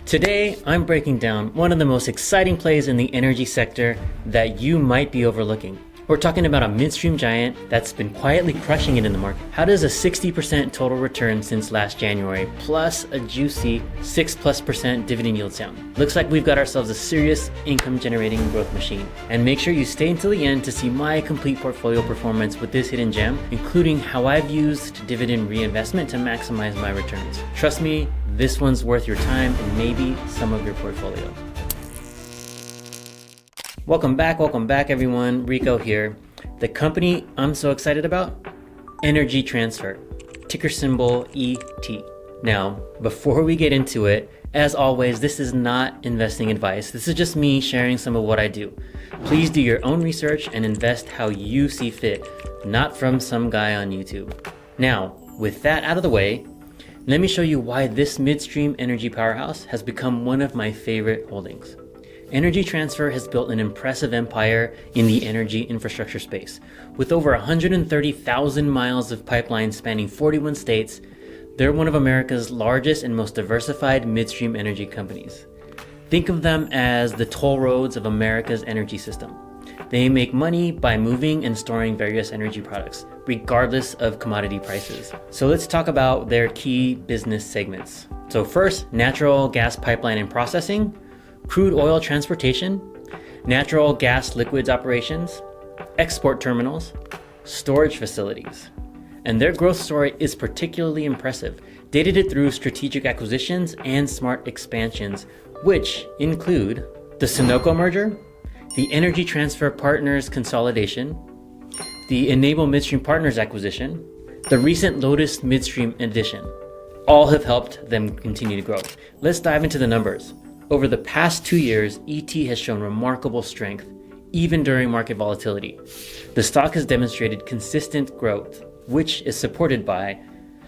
Today, I'm breaking down one of the most exciting plays in the energy sector that you might be overlooking. We're talking about a midstream giant that's been quietly crushing it in the market. How does a 60% total return since last January plus a juicy 6+% dividend yield sound? Looks like we've got ourselves a serious income generating growth machine. And make sure you stay until the end to see my complete portfolio performance with this hidden gem, including how I've used dividend reinvestment to maximize my returns. Trust me, this one's worth your time and maybe some of your portfolio. Welcome back everyone. Rico here. The company I'm so excited about? Energy Transfer, ticker symbol ET. Now, before we get into it, as always, this is not investing advice. This is just me sharing some of what I do. Please do your own research and invest how you see fit, not from some guy on YouTube. Now, with that out of the way, let me show you why this midstream energy powerhouse has become one of my favorite holdings. Energy Transfer has built an impressive empire in the energy infrastructure space. With over 130,000 miles of pipelines spanning 41 states, they're one of America's largest and most diversified midstream energy companies. Think of them as the toll roads of America's energy system. They make money by moving and storing various energy products, regardless of commodity prices. So let's talk about their key business segments. So first, natural gas pipeline and processing, crude oil transportation, natural gas liquids operations, export terminals, storage facilities. And their growth story is particularly impressive. They did it through strategic acquisitions and smart expansions, which include the Sunoco merger, the Energy Transfer Partners consolidation, the Enable Midstream Partners acquisition, the recent Lotus Midstream addition. All have helped them continue to grow. Let's dive into the numbers. Over the past 2 years, ET has shown remarkable strength, even during market volatility. The stock has demonstrated consistent growth, which is supported by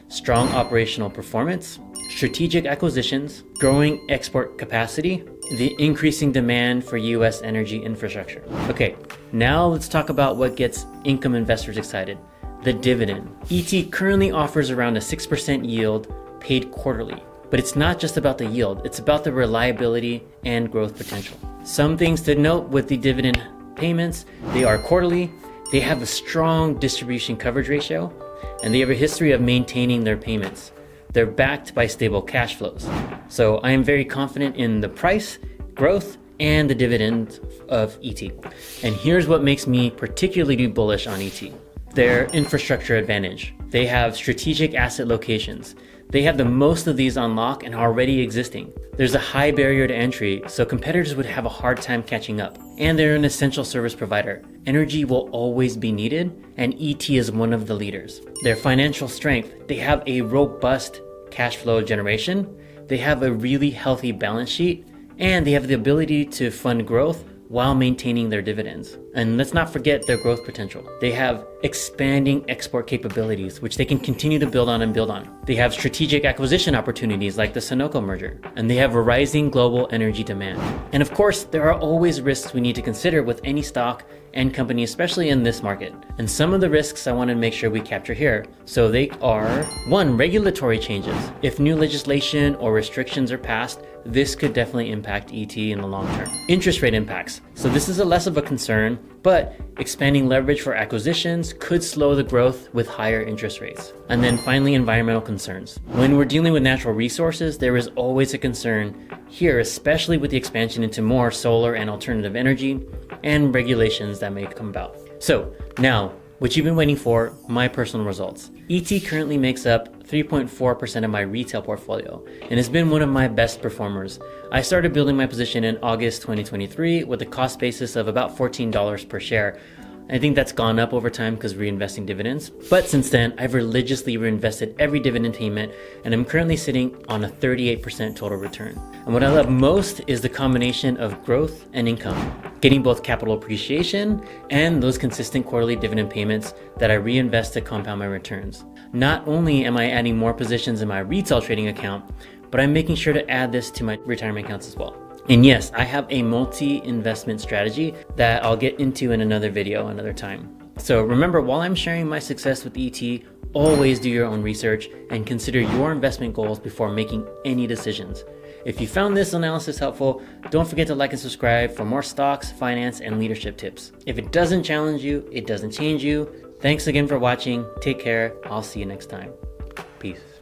strong operational performance, strategic acquisitions, growing export capacity, the increasing demand for US energy infrastructure. Okay, now let's talk about what gets income investors excited, the dividend. ET currently offers around a 6% yield paid quarterly. But it's not just about the yield, it's about the reliability and growth potential. Some things to note with the dividend payments: they are quarterly, they have a strong distribution coverage ratio, and they have a history of maintaining their payments. They're backed by stable cash flows. So I am very confident in the price, growth, and the dividend of ET. And here's what makes me particularly bullish on ET. Their infrastructure advantage. They have strategic asset locations. They have the most of these on lock and already existing. There's a high barrier to entry, so competitors would have a hard time catching up. And they're an essential service provider. Energy will always be needed, and ET is one of the leaders. Their financial strength. They have a robust cash flow generation. They have a really healthy balance sheet, and they have the ability to fund growth while maintaining their dividends. And let's not forget their growth potential. They have expanding export capabilities, which they can continue to build on. They have strategic acquisition opportunities like the Sunoco merger, and they have a rising global energy demand. And of course, there are always risks we need to consider with any stock and company, especially in this market. And some of the risks I want to make sure we capture here. So they are: 1, regulatory changes. If new legislation or restrictions are passed, this could definitely impact ET in the long term. Interest rate impacts. So this is less of a concern, but expanding leverage for acquisitions could slow the growth with higher interest rates. And then finally, environmental concerns. When we're dealing with natural resources, there is always a concern here, especially with the expansion into more solar and alternative energy and regulations that may come about. So now, what you've been waiting for, my personal results. ET currently makes up 3.4% of my retail portfolio and has been one of my best performers. I started building my position in August 2023 with a cost basis of about $14 per share. I think that's gone up over time because reinvesting dividends. But since then, I've religiously reinvested every dividend payment, and I'm currently sitting on a 38% total return. And what I love most is the combination of growth and income, getting both capital appreciation and those consistent quarterly dividend payments that I reinvest to compound my returns. Not only am I adding more positions in my retail trading account, but I'm making sure to add this to my retirement accounts as well. And yes, I have a multi-investment strategy that I'll get into in another video another time. So remember, while I'm sharing my success with ET, always do your own research and consider your investment goals before making any decisions. If you found this analysis helpful, don't forget to like and subscribe for more stocks, finance, and leadership tips. If it doesn't challenge you, it doesn't change you. Thanks again for watching. Take care. I'll see you next time. Peace.